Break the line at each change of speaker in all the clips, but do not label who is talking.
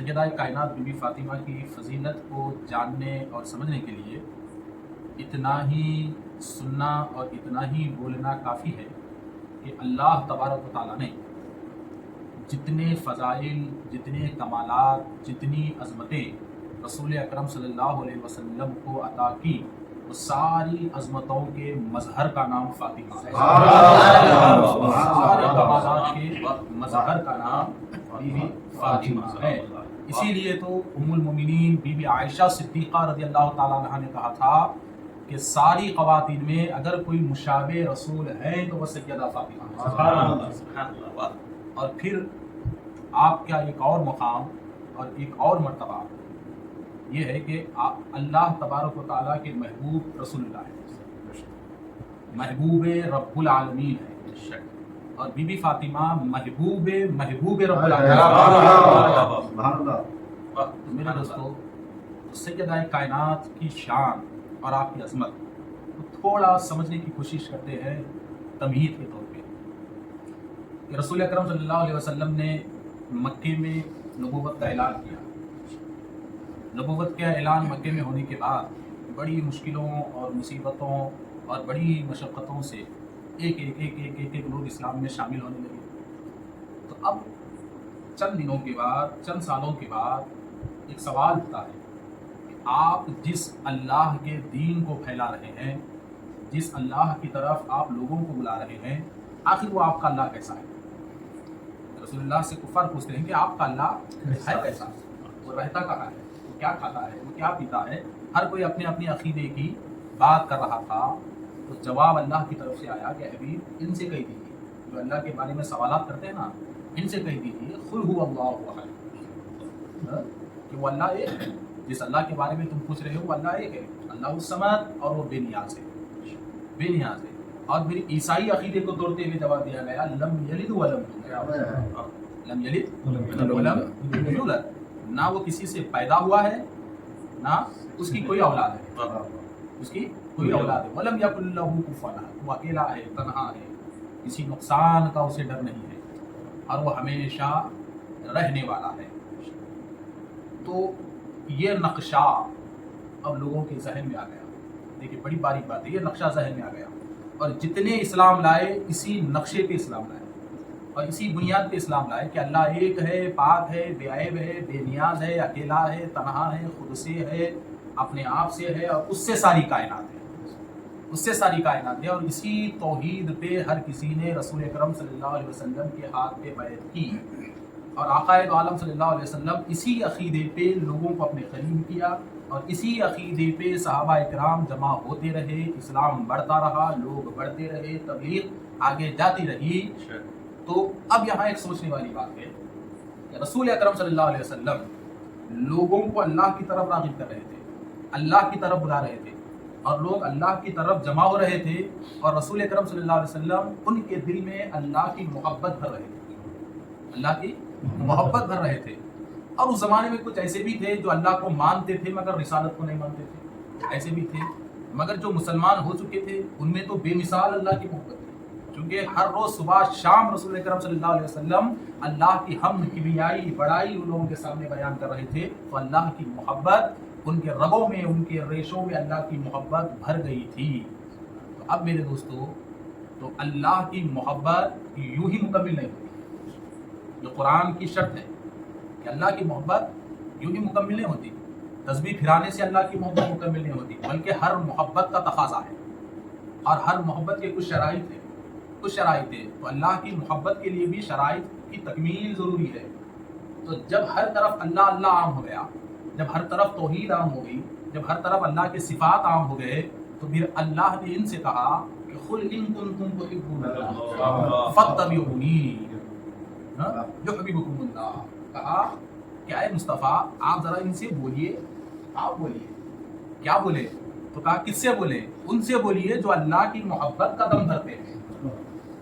سیدہ کائنات be be Fatima کی فضیلت کو جاننے اور سمجھنے کے لیے اتنا ہی سننا اور اتنا ہی بولنا کافی ہے کہ اللہ تبارک و تعالیٰ نے جتنے فضائل، جتنے کمالات، جتنی عظمتیں رسول اکرم صلی اللہ علیہ وسلم کو عطا کی، وہ ساری عظمتوں کے مظہر کا نام فاطمہ ہے۔ سارے کمالات کے مظہر کا نام بی بی فاطمہ ہے۔ اسی لیے تو ام المومنین بی بی عائشہ صدیقہ رضی اللہ تعالیٰ عنہا نے کہا تھا کہ ساری خواتین میں اگر کوئی مشابہ رسول ہے تو وہ سیدہ فاطمہ ہے۔ اور پھر آپ کا ایک اور مقام اور ایک اور مرتبہ یہ ہے کہ اللہ تبارک و تعالیٰ کے محبوب رسول اللہ ہے، محبوب رب العالمین ہے، اور بی بی فاطمہ محبوب رب العالمین۔ تو میرے دوستو، سیدہ کائنات کی شان اور آپ کی عظمت کو تھوڑا سمجھنے کی کوشش کرتے ہیں تمہید کے طور پہ کہ رسول اکرم صلی اللہ علیہ وسلم نے مکے میں نبوت کا اعلان کیا۔ نبوت کا اعلان مکے میں ہونے کے بعد بڑی مشکلوں اور مصیبتوں اور بڑی مشقتوں سے ایک ایک لوگ اسلام میں شامل ہونے لگے۔ تو اب چند دنوں کے بعد، چند سالوں کے بعد ایک سوال اٹھتا ہے کہ آپ جس اللہ کے دین کو پھیلا رہے ہیں، جس اللہ کی طرف آپ لوگوں کو بلا رہے ہیں، آخر وہ آپ کا اللہ کیسا ہے؟ رسول اللہ سے کفار پوچھتے ہیں کہ آپ کا اللہ ہے کیسا؟ وہ رہتا کہاں ہے؟ وہ کیا کھاتا ہے؟ وہ کیا پیتا ہے؟ ہر کوئی اپنے اپنے عقیدے کی بات کر رہا تھا۔ تو جواب اللہ کی طرف سے آیا کہ حبیب ان سے کہہ دیجیے، جو اللہ کے بارے میں سوالات کرتے ہیں نا، ان سے کہہ دیجیے قل هو اللہ احد، کہ وہ اللہ ایک ہے۔ جس اللہ کے بارے میں تم پوچھ رہے ہو وہ اللہ ایک ہے، اللہ الصمد، اور وہ بے نیاز ہے، بے نیاز ہے۔ اور پھر عیسائی عقیدے کو توڑتے ہوئے جواب دیا گیا لم یلد ولم یولد، لم یلد ولم یولد، نہ وہ کسی سے پیدا ہوا ہے، نہ اس کی کوئی اولاد ہے، اس کی کوئی اولاد ہے۔ ولم یکن لہ کفوا احد، وہ اکیلا ہے، تنہا ہے، کسی نقصان کا اسے ڈر نہیں ہے، اور وہ ہمیشہ رہنے والا ہے۔ تو یہ نقشہ اب لوگوں کے ذہن میں آ گیا۔ دیکھیے بڑی باریک بات ہے، یہ نقشہ ذہن میں آ گیا، اور جتنے اسلام لائے اسی نقشے پہ اسلام لائے اور اسی بنیاد پہ اسلام لائے کہ اللہ ایک ہے، پاک ہے، بے عیب ہے، بے نیاز ہے، اکیلا ہے، تنہا ہے، خود سے ہے، اپنے آپ سے ہے، اور اس سے ساری کائنات ہے، اس سے ساری کائنات ہے۔ اور اسی توحید پہ ہر کسی نے رسول اکرم صلی اللہ علیہ وسلم کے ہاتھ پہ بیعت کی، اور آقا دو عالم صلی اللہ علیہ وسلم اسی عقیدے پہ لوگوں کو اپنے قریب کیا، اور اسی عقیدے پہ صحابہ اکرام جمع ہوتے رہے، اسلام بڑھتا رہا، لوگ بڑھتے رہے، تبلیغ آگے جاتی رہی۔ تو اب یہاں ایک سوچنے والی بات ہے کہ رسول اکرم صلی اللہ علیہ وسلم لوگوں کو اللہ کی طرف راغب کر رہے تھے، اللہ کی طرف بلا رہے تھے، اور لوگ اللہ کی طرف جمع ہو رہے تھے، اور رسول اکرم صلی اللہ علیہ وسلم ان کے دل میں اللہ کی محبت بھر رہے تھے، اللہ کی محبت بھر رہے تھے۔ اور اس زمانے میں کچھ ایسے بھی تھے جو اللہ کو مانتے تھے مگر رسالت کو نہیں مانتے تھے، ایسے بھی تھے، مگر جو مسلمان ہو چکے تھے ان میں تو بے مثال اللہ کی محبت تھی، کیونکہ ہر روز صبح شام رسول اکرم صلی اللہ علیہ وسلم اللہ کی حمد، کبریائی، بڑائی ان لوگوں کے سامنے بیان کر رہے تھے۔ تو اللہ کی محبت ان کے رگوں میں، ان کے ریشوں میں اللہ کی محبت بھر گئی تھی۔ تو اب میرے دوستو، تو اللہ کی محبت یوں ہی مکمل نہیں ہوتی، جو قرآن کی شرط ہے کہ اللہ کی محبت یوں ہی مکمل نہیں ہوتی، تسبیح پھرانے سے اللہ کی محبت مکمل نہیں ہوتی، بلکہ ہر محبت کا تقاضا ہے، اور ہر محبت کے کچھ شرائط ہیں، کچھ شرائط ہیں۔ تو اللہ کی محبت کے لیے بھی شرائط کی تکمیل ضروری ہے۔ تو جب ہر طرف اللہ اللہ عام ہو گیا، جب ہر طرف توحید عام ہو گئی، جب ہر طرف اللہ کے صفات عام ہو گئے، تو پھر اللہ نے ان سے کہا کہ قل ان کنتم تحبون اللہ فاتبعونی یحببکم اللہ، کہا کہ اے مصطفیٰ آپ ذرا ان سے بولیے، آپ بولیے، کیا بولے؟ تو کہا کس سے بولے؟ ان سے بولیے جو اللہ کی محبت کا دم بھرتے ہیں،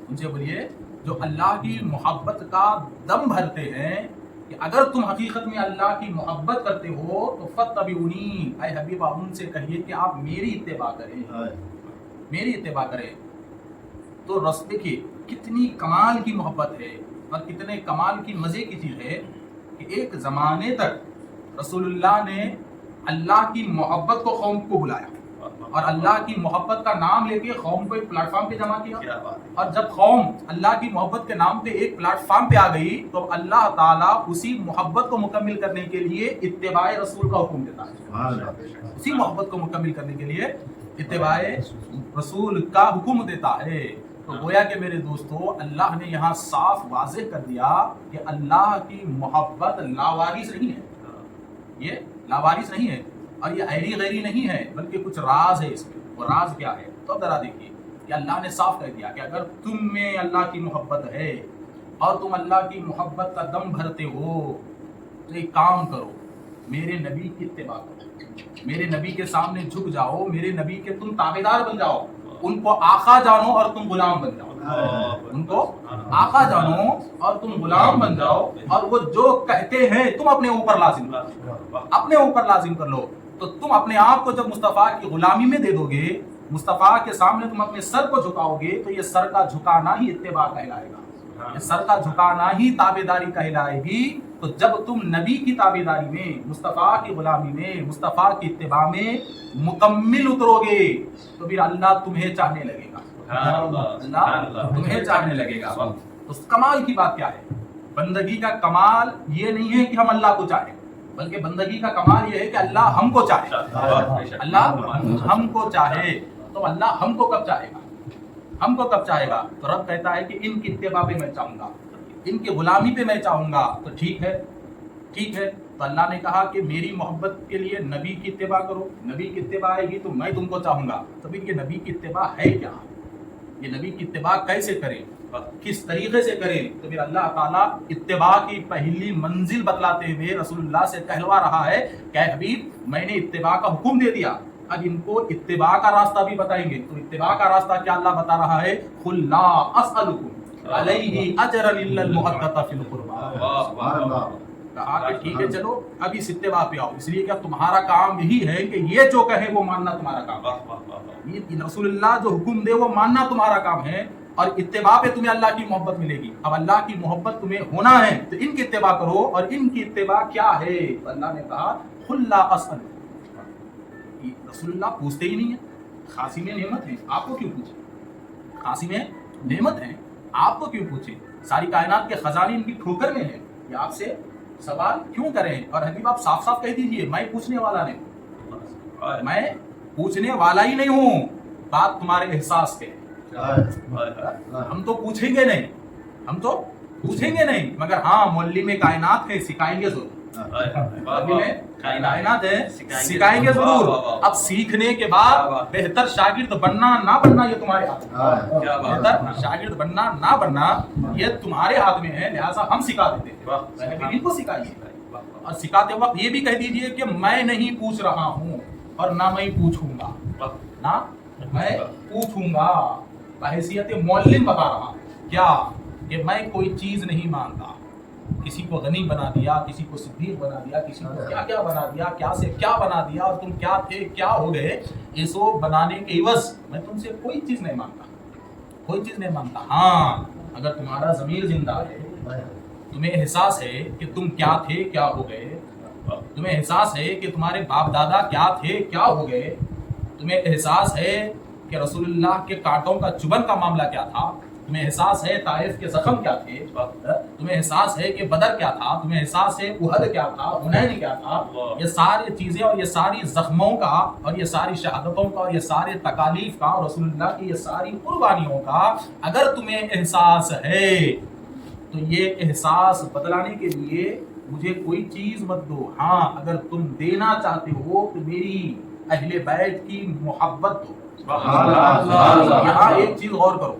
ان سے بولیے جو اللہ کی محبت کا دم بھرتے ہیں، کہ اگر تم حقیقت میں اللہ کی محبت کرتے ہو تو فاتبعونی، اے حبیبہ ان سے کہیے کہ آپ میری اتباع کریں، میری اتباع کریں۔ تو دیکھیے کتنی کمال کی محبت ہے، اور کتنے کمال کی مزے کی چیز ہے کہ ایک زمانے تک رسول اللہ نے اللہ کی محبت کو قوم کو بلایا اور اللہ کی محبت کا نام لے کے قوم کو ایک پلیٹ فارم پہ جمع کیا، اور جب قوم اللہ کی محبت کے نام پہ ایک پلیٹ فارم پہ آ گئی تو اللہ تعالیٰ اسی محبت کو مکمل کرنے کے لیے اتباع رسول کا حکم دیتا ہے، اسی محبت کو مکمل کرنے کے لیے اتباع رسول کا حکم دیتا ہے۔ تو گویا کہ میرے دوستو اللہ نے یہاں صاف واضح کر دیا کہ اللہ کی محبت لاوارث نہیں ہے، یہ لاوارث نہیں ہے اور یہ ایری غیری نہیں ہے، بلکہ کچھ راز ہے اس میں۔ وہ راز کیا ہے؟ تو ذرا دیکھیے کہ اللہ نے صاف کہہ دیا کہ اگر تم میں اللہ کی محبت ہے اور تم اللہ کی محبت کا دم بھرتے ہو تو ایک کام کرو، میرے نبی کی اتباع کرو، میرے نبی کے سامنے جھک جاؤ، میرے نبی کے تم تابعدار بن جاؤ، ان کو آقا جانو اور تم غلام بن جاؤ، ان کو آقا جانو اور تم غلام بن جاؤ، اور وہ جو کہتے ہیں تم اپنے اوپر لازم کر لو، اپنے اوپر لازم کر لو۔ تو تم اپنے آپ کو جب مصطفیٰ کی غلامی میں دے دو گے، مصطفیٰ کے سامنے تم اپنے سر کو جھکاؤ گے تو یہ سر کا جھکانا ہی اتباع کہلائے گا، یہ سر کا جھکانا ہی تابعداری کہلائے گی۔ تو جب تم نبی کی تابعداری میں، مصطفیٰ کی غلامی میں، مصطفیٰ کی اتباع میں مکمل اترو گے تو پھر اللہ تمہیں چاہنے لگے گا، اللہ تمہیں چاہنے لگے گا۔ تو کمال کی بات کیا ہے؟ بندگی کا کمال یہ نہیں ہے کہ ہم اللہ کو چاہیں، بلکہ بندگی کا کمال یہ ہے کہ اللہ ہم کو چاہے، اللہ ہم کو چاہے۔ تو اللہ ہم کو کب چاہے گا؟ ہم کو کب چاہے گا؟ تو رب کہتا ہے کہ ان کی اتباع پہ میں چاہوں گا، ان کی غلامی پہ میں چاہوں گا۔ تو ٹھیک ہے، ٹھیک ہے۔ تو اللہ نے کہا کہ میری محبت کے لیے نبی کی اتباع کرو، نبی کی اتباع آئے گی تو میں تم کو چاہوں گا۔ تو پھر یہ نبی کی اتباع ہے کیا؟ یہ نبی کی اتباع کیسے کریں، کس طریقے سے کریں؟ تو پھر اللہ تعالیٰ اتباع کی پہلی منزل بتلاتے ہوئے رسول اللہ سے کہلوا رہا ہے کہ اے حبیب میں نے اتباع کا حکم دے دیا، اب ان کو اتباع کا راستہ بھی بتائیں گے۔ تو اتباع کا راستہ کیا اللہ بتا رہا ہے؟ قُلْ لَا أَسْأَلُكُمْ عَلَيْهِ أَجْرًا إِلَّا الْمَوَدَّةَ فِي الْقُرْبَى۔ کہا کہ ٹھیک ہے چلو اب اس اتباع پہ آؤ، اس لیے کہ تمہارا کام یہی ہے کہ یہ جو کہے وہ ماننا تمہارا کام ہے، یہ رسول اللہ جو حکم دے وہ ماننا تمہارا کام ہے، اور اتباع پہ تمہیں اللہ کی محبت ملے گی۔ اب اللہ کی محبت تمہیں ہونا ہے تو ان کی اتباع کرو، اور ان کی اتباع کیا ہے؟ اللہ نے کہا قُلْ لَا أَسْأَلُكُمْ، رسول اللہ پوچھتے ہی نہیں ہیں، خاصم نعمت ہیں آپ کو کیوں پوچھیں، خاصم نعمت ہیں آپ کو کیوں پوچھیں، ساری کائنات کے خزانے ان کی ٹھوکر میں ہیں، یہ آپ سے سوال کیوں کریں؟ اور حبیب آپ صاف صاف کہہ دیجئے میں پوچھنے والا نہیں، میں پوچھنے والا ہی نہیں ہوں، بات تمہارے احساس پہ ہے۔ ہم تو پوچھیں گے نہیں، ہم تو پوچھیں گے نہیں، مگر ہاں معلم کائنات ہے، سکھائیں گے ضرور، کائنات ہے سکھائیں گے ضرور۔ اب سیکھنے کے بعد بہتر شاگرد بننا نہ بننا یہ تمہارے ہاتھ میں ہے، بہتر شاگرد بننا نہ بننا یہ تمہارے ہاتھ میں ہے، لہٰذا ہم سکھا دیتے ہیں، ان کو سکھائیے، اور سکھاتے وقت یہ بھی کہہ دیجئے کہ میں نہیں پوچھ رہا ہوں اور نہ میں پوچھوں گا، نہ میں پوچھوں گا، بحیثیت معلم بتا رہا کیا کہ میں کوئی چیز نہیں مانتا، کسی کو غنی بنا دیا، کسی کو صدیق بنا دیا، کسی کو کیا کیا بنا دیا، کیا سے کیا بنا دیا، اور تم کیا تھے کیا ہو گئے، یہ سب بنانے کے عوض میں تم سے کوئی چیز نہیں مانتا، کوئی چیز نہیں مانتا۔ ہاں اگر تمہارا ضمیر زندہ ہے، تمہیں احساس ہے کہ تم کیا تھے کیا ہو گئے، تمہیں احساس ہے کہ تمہارے باپ دادا کیا تھے کیا ہو گئے، تمہیں احساس ہے کہ رسول اللہ کے کانٹوں کا چبھن کا معاملہ کیا تھا، تمہیں احساس ہے طائف کے زخم کیا تھے، تمہیں احساس ہے کہ بدر کیا تھا، تمہیں احساس ہے احد کیا تھا، حنین کیا تھا، یہ ساری چیزیں اور یہ ساری زخموں کا اور یہ ساری شہادتوں کا اور یہ سارے تکالیف کا اور رسول اللہ کی یہ ساری قربانیوں کا اگر تمہیں احساس ہے تو یہ احساس بدلانے کے لیے مجھے کوئی چیز مت دو، ہاں اگر تم دینا چاہتے ہو تو میری اہل بیت کی محبت دو۔ یہاں ایک چیز غور کرو،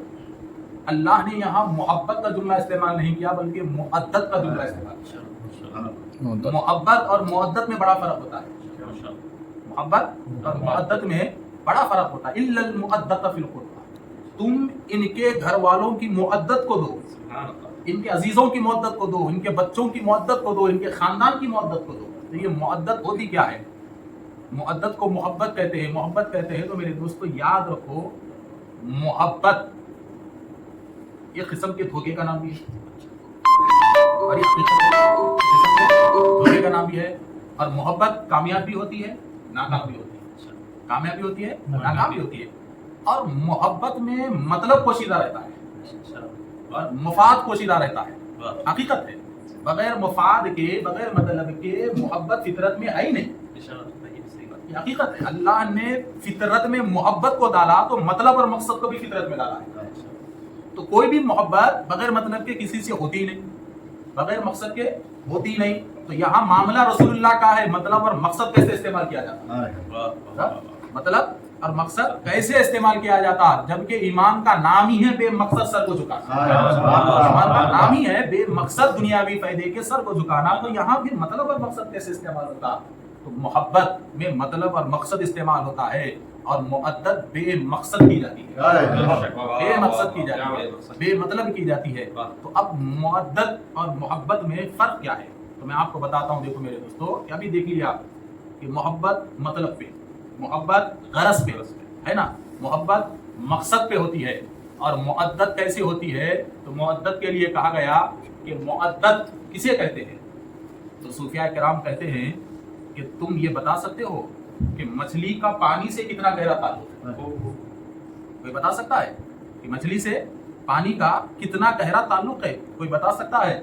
اللہ نے یہاں محبت کا جملہ استعمال نہیں کیا بلکہ مودت کا جملہ استعمال کیا۔ محبت اور مودت میں بڑا فرق ہوتا ہے، محبت اور مودت میں بڑا فرق ہوتا ہے۔ الا المودۃ فی القربى، تم ان کے گھر والوں کی مودت کو دو، ان کے عزیزوں کی مودت کو دو، ان کے بچوں کی مودت کو دو، ان کے خاندان کی مودت کو دو۔ تو یہ مودت ہوتی کیا ہے؟ محبت کو محبت کہتے ہیں، محبت کہتے ہیں تو میرے دوستو یاد رکھو محبت یہ قسم کے دھوکے کا نام بھی ہے، بڑی حقیقت ہے، دھوکے کا نام بھی ہے. اور محبت کامیاب بھی ہوتی ہے ناکام بھی ہوتی ہے، کامیاب بھی ہوتی ہے ناکام بھی ہوتی ہے. اور محبت میں مطلب پوشیدہ رہتا ہے اور مفاد پوشیدہ رہتا ہے. حقیقت ہے، بغیر مفاد کے بغیر مطلب کے محبت فطرت میں ہے ہی نہیں. یہ حقیقت ہے. اللہ نے فطرت میں محبت کو ڈالا تو مطلب اور مقصد کو بھی فطرت میں ڈالا ہے. تو کوئی بھی محبت بغیر مطلب کے کسی سے ہوتی ہی نہیں، بغیر مقصد کے ہوتی ہی نہیں. تو یہاں معاملہ رسول اللہ کا ہے، مطلب اور مقصد کیسے استعمال کیا جاتا ہے، مطلب اور مقصد کیسے استعمال کیا جاتا ہے، جبکہ ایمان کا نام ہی ہے بے مقصد سر کو جھکانا. ایمان کا نام ہی ہے بے مقصد دنیاوی فائدے کے سر کو جھکانا. تو یہاں بھی مطلب اور مقصد کیسے استعمال ہوتا ہے؟ تو محبت میں مطلب اور مقصد استعمال ہوتا ہے اور مؤدت بے مقصد کی جاتی ہے، بے مقصد کی جاتی ہے، بے مطلب کی جاتی ہے. تو اب مؤدت اور محبت میں فرق کیا ہے؟ تو میں آپ کو بتاتا ہوں. دیکھو میرے دوستو، ابھی دیکھ لیا کہ محبت مطلب پہ، محبت غرض پہ ہے نا، محبت مقصد پہ ہوتی ہے. اور مؤدت کیسے ہوتی ہے؟ تو مؤدت کے لیے کہا گیا کہ مؤدت کسے کہتے ہیں؟ تو صوفیاء کرام کہتے ہیں کہ تم یہ بتا سکتے ہو کہ مچھلی کا پانی سے کتنا گہرا تعلق ہے؟ کوئی بتا سکتا ہے کہ مچھلی سے پانی کا کتنا گہرا تعلق ہے؟ کوئی بتا سکتا ہے؟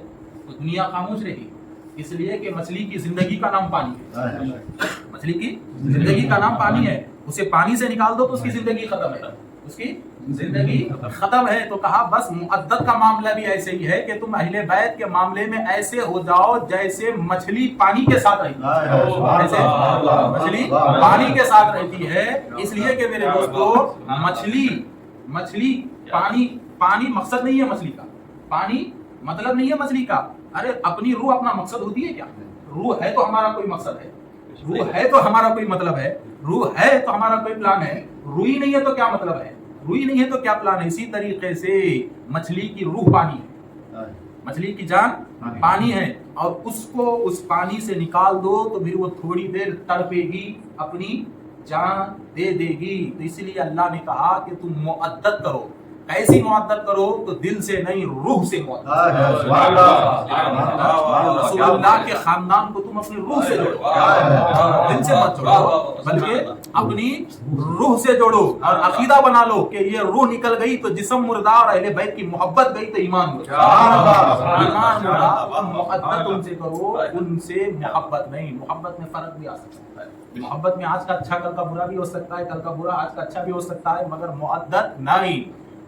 تو دنیا خاموش رہی، اس لیے کہ مچھلی کی زندگی کا نام پانی ہے. مچھلی کی زندگی کا نام پانی ہے. اسے پانی سے نکال دو تو اس کی زندگی ختم ہے، اس کی زندگی ختم ہے. تو کہا بس مؤدت کا معاملہ بھی ایسے ہی ہے کہ تم اہل بیت کے معاملے میں ایسے ہو جاؤ جیسے مچھلی پانی کے ساتھ رہتی ہے، جیسے مچھلی پانی کے ساتھ رہتی ہے. اس لیے کہ میرے دوستو، مچھلی پانی مقصد نہیں ہے مچھلی کا، پانی مطلب نہیں ہے مچھلی کا. ارے اپنی روح اپنا مقصد ہوتی ہے کیا؟ روح ہے تو ہمارا کوئی مقصد ہے، روح ہے تو ہمارا کوئی مطلب ہے، روح ہے تو ہمارا کوئی پلان ہے. روح ہی نہیں ہے تو کیا مطلب ہے، روح ہی نہیں ہے تو کیا پلان ہے. اسی طریقے سے مچھلی کی روح پانی ہے، مچھلی کی جان پانی ہے. اور اس کو اس پانی سے نکال دو تو پھر وہ تھوڑی دیر تڑپے گی، اپنی جان دے دے گی. تو اسی لیے اللہ نے کہا کہ تم مؤدت کرو. کیسی مؤدت کرو؟ تو دل سے نہیں، روح سے مؤدت. رسول اللہ کے خاندان کو تم اپنی روح سے جوڑو، دل سے مت جوڑو بلکہ اپنی روح سے جوڑو. اور عقیدہ بنا لو کہ یہ روح نکل گئی تو جسم مردہ، اور اہل بیت کی محبت گئی تو ایمان مردہ. ایمان مردہ. مؤدت ان سے کرو، ان سے محبت نہیں. محبت میں فرق بھی آ سکتا ہے. محبت میں آج کا اچھا کل کا برا بھی ہو سکتا ہے، کل کا برا آج کا اچھا بھی ہو سکتا ہے، مگر مؤدت نہیں.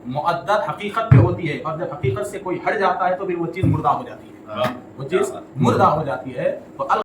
مؤدت حقیقت پہ ہوتی ہے، اور جب حقیقت سے کوئی ہٹ جاتا ہے تو پھر وہ چیز مردہ ہو جاتی ہے، وہ چیز مردہ ہو جاتی ہے. تو